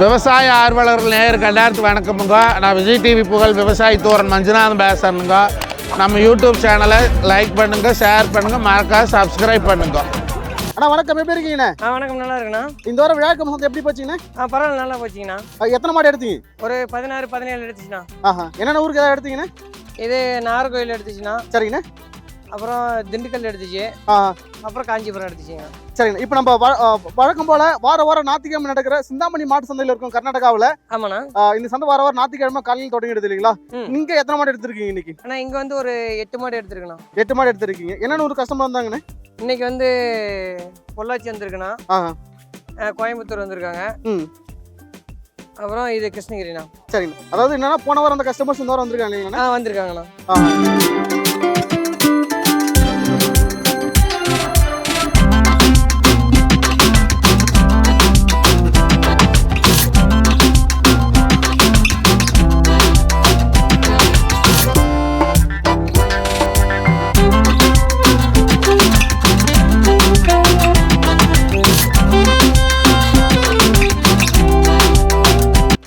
விவசாய ஆர்வலர்கள் நேயருக்கு எல்லாருக்கும் வணக்கமுங்க. நான் விஜய் டிவி புகழ் விவசாயி தோரன் மஞ்சுநாதன் பேசுறேனுங்க. நம்ம யூடியூப் சேனலை லைக் பண்ணுங்க, ஷேர் பண்ணுங்க, மறக்காம சப்ஸ்கிரைப் பண்ணுங்க. அண்ணா வணக்கம், எப்படி இருக்கீங்கண்ணா? வணக்கம், நல்லா இருக்குண்ணா. இந்த வாரம் விழாக்கம் வந்து எப்படி போச்சுங்கண்ணா? பரவாயில்ல, நல்லா போச்சுங்கண்ணா. எத்தனை மாடு எடுத்தீங்க? ஒரு 16-17 எடுத்துச்சுண்ணா. என்னென்ன ஊருக்கு ஏதாவது எடுத்தீங்கண்ணா? இது நாகர்கோவில் எடுத்துச்சுண்ணா. சரிங்கண்ணா. அப்புறம் திண்டுக்கல் எடுத்துச்சு. அப்புறம் காஞ்சிபுரம் எடுத்துச்சுங்க. சரிங்கண்ணா. இப்போ நம்ம வழக்கம் போல வாரம் ஞாயிற்றுக்கிழமை நடக்கிற சிந்தாமணி மாட்டு சந்தையில் இருக்கும் கர்நாடகாவில். ஆமாண்ணா. இந்த சந்தை வாரம் ஞாயிற்றுக்கிழமை காலையில் தொடங்கிடுது இல்லைங்களா? நீங்க எத்தனை மாடு எடுத்திருக்கீங்க இன்னைக்கு? ஆனா இங்க வந்து ஒரு 8 மாடு எடுத்துருக்கேண்ணா. 8 மாடு எடுத்திருக்கீங்க. என்னென்ன ஒரு கஸ்டமர் வந்தாங்கண்ணா? இன்னைக்கு வந்து பொள்ளாச்சி வந்திருக்குண்ணா. கோயம்புத்தூர் வந்திருக்காங்க. அப்புறம் இது கிருஷ்ணகிரிண்ணா. சரிங்கண்ணா. அதாவது என்னன்னா போன வாரம் அந்த கஸ்டமர்ஸ் இந்த வாரம் வந்திருக்காங்க இல்லைங்கண்ணா? வந்திருக்காங்கண்ணா.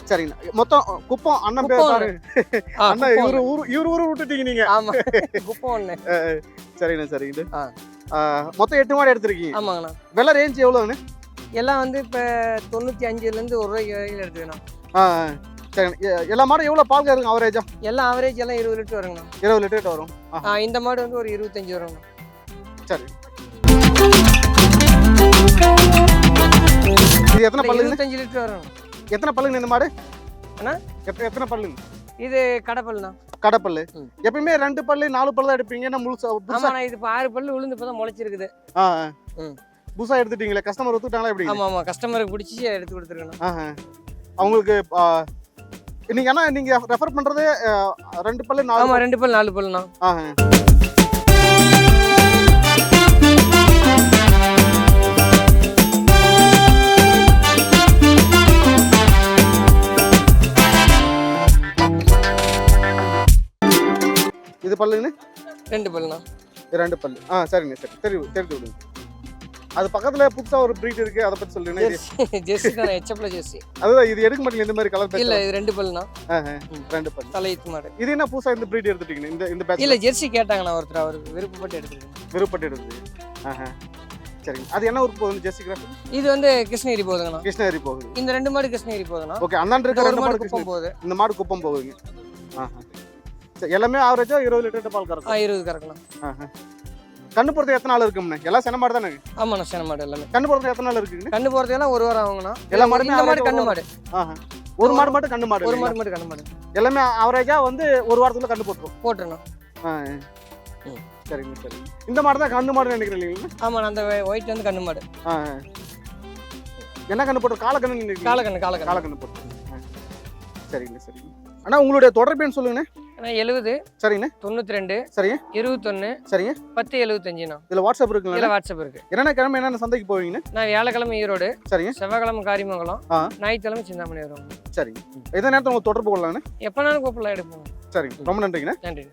சரிங்கண்ணா. மொத்தம் குப்பம் அண்ணன் பேர் பாரு. அண்ணன் இவரு ஊரு விட்டுட்டீங்க நீங்க. ஆமா, குப்பம் ஒண்ணு. சரிங்கண்ணா. சரிங்கண்ணா. மொத்தம் 8 மாடு எடுத்திருக்கீங்க. ஆமாங்கண்ணா. விலை ரேஞ்ச் எவ்வளோண்ணே? எல்லாம் வந்து இப்போ 95லேருந்து ₹1 எடுத்துக்கணும். சரிங்கண்ணா. எல்லா மாடும் எவ்வளோ பால் கறக்குங்க அவரேஜா? எல்லாம் ஆவரேஜ் எல்லாம் 20 லிட்டர் வருங்கண்ணா. 20 லிட்டர் வரும். இந்த மாடு வந்து ஒரு 25 வருங்கண்ணா. சரி. இது எத்தனை பல்லு? 25 லிட்டர் வரும். எத்தனை பல்லுங்க இந்த மாடு? அண்ணா எத்தனை பல்லுங்க? இது கடைப்பல்லுண்ணா. கடைப்பல்லு. எப்பயுமே 2 பல்லு 4 பல்லு தான் எடுப்பீங்க. என்ன முழுசா? ஆமாண்ணா, இது இப்போ 6 பல்லு விழுந்து இப்போ தான் முளைச்சிருக்குது. புதுசா எடுத்துட்டீங்களே, கஸ்டமர் ஒத்துக்கிட்டாங்களா எப்படி? ஆமா, கஸ்டமருக்கு பிடிச்சி எடுத்து கொடுத்துருக்கணும். அவங்களுக்கு நீங்க என்ன நீங்க ரெஃபர் பண்றது 2 பல்லு 4? ஆமா, 2 பல்லு 4 பல்லுண்ணா. இது பல்லுங்கண்ணே? 2 பல்லுண்ணா. 2 பல்லு. சரிங்க. சரி, தெரிஞ்சு விடுங்க. அது பக்கத்துல புதுசா ஒரு பிரீட் இருக்கு, அதை பத்தி சொல்லுங்க. ஜெர்சி தான், எச்எப்ல ஜெர்சி. அதுதான், இது எடுக்க மாட்டீங்க இந்த மாதிரி கலர்? இல்ல, இது 2 பல்லுண்ணா. 2 பல்லு தலையீத்து மாடு. இது என்ன புதுசா இந்த பிரீட் எடுத்துட்டீங்க? இந்த பேட்ச் இல்ல, ஜெர்சி கேட்டாங்கண்ணா ஒருத்தர், அவர் விருப்பப்பட்டு எடுத்துருக்கேன். விருப்பப்பட்டு எடுத்து. சரிங்க. அது என்ன ஊருக்கு போகுது ஜெர்சி கிராஸ்? இது வந்து கிருஷ்ணகிரி போகுதுங்கண்ணா. கிருஷ்ணகிரி போகுது. இந்த 2 மாடு கிருஷ்ணகிரி போகுதுண்ணா. ஓகே. அண்ணன் இருக்க 2 மாடு குப்பம் போகுது. இந்த மாடு குப்பம் போகுதுங்க. எல்லாமே ஆவரேஜா 20 லிட்டர் பால் கறக்கும். 20 கறக்கலாம். கண்ணு போறது எத்தனை நாள் இருக்கும்ண்ணே? எல்லாம் சென மாடு தானே? ஆமாண்ணா, சென மாடு எல்லாமே. கண்ணு போறது எத்தனை நாள் இருக்குங்க? கண்ணு போறது எல்லாம் 1 வாரம் ஆகுங்கண்ணா. எல்லா மாடுமே இந்த மாடு கண்ணு மாடு. ஒரு மாடு மட்டும் கண்ணு மாடு. ஒரு மாடு மட்டும் கண்ணு மாடு. எல்லாமே ஆவரேஜா வந்து 1 வாரத்துக்குள்ள கண்ணு போட்டுரும். சரிங்க. சரி. இந்த மாடு தான் கண்ணு மாடு நினைக்கிறேன் இல்லைங்களா? ஆமாண்ணா, அந்த ஒயிட் வந்து கண்ணு மாடு. என்ன கண்ணு போட்டு? காலக்கண்ணு. காலக்கண்ணு போட்டு. சரிங்க. சரிங்க. அண்ணா உங்களுடைய தொடர்பு சொல்லுங்கண்ணே. 70 சரிங்கண்ணே 92 சரிங்க 21 சரிங்க 1075ண்ணா. இதுல வாட்ஸ்அப் இருக்குங்களா? இல்ல, வாட்ஸ்அப் இருக்கு. என்னென்ன கிழமை என்னென்ன சந்தைக்கு போவீங்கண்ணே? நான் வியாழக்கிழமை ஈரோடு, சரிங்க, செவ்வாய்க்கிழமை காரிமங்கலம், ஞாயிற்றுக்கிழமை சிந்தாமணி வரும். சரிங்க. எந்த நேரத்தில் உங்களுக்கு தொடர்பு கொள்ளலாங்கண்ணே? எப்பனாலும் கூப்பிடலாம், எடுப்போம். சரிங்க. ரொம்ப நன்றிங்கண்ணே. நன்றி.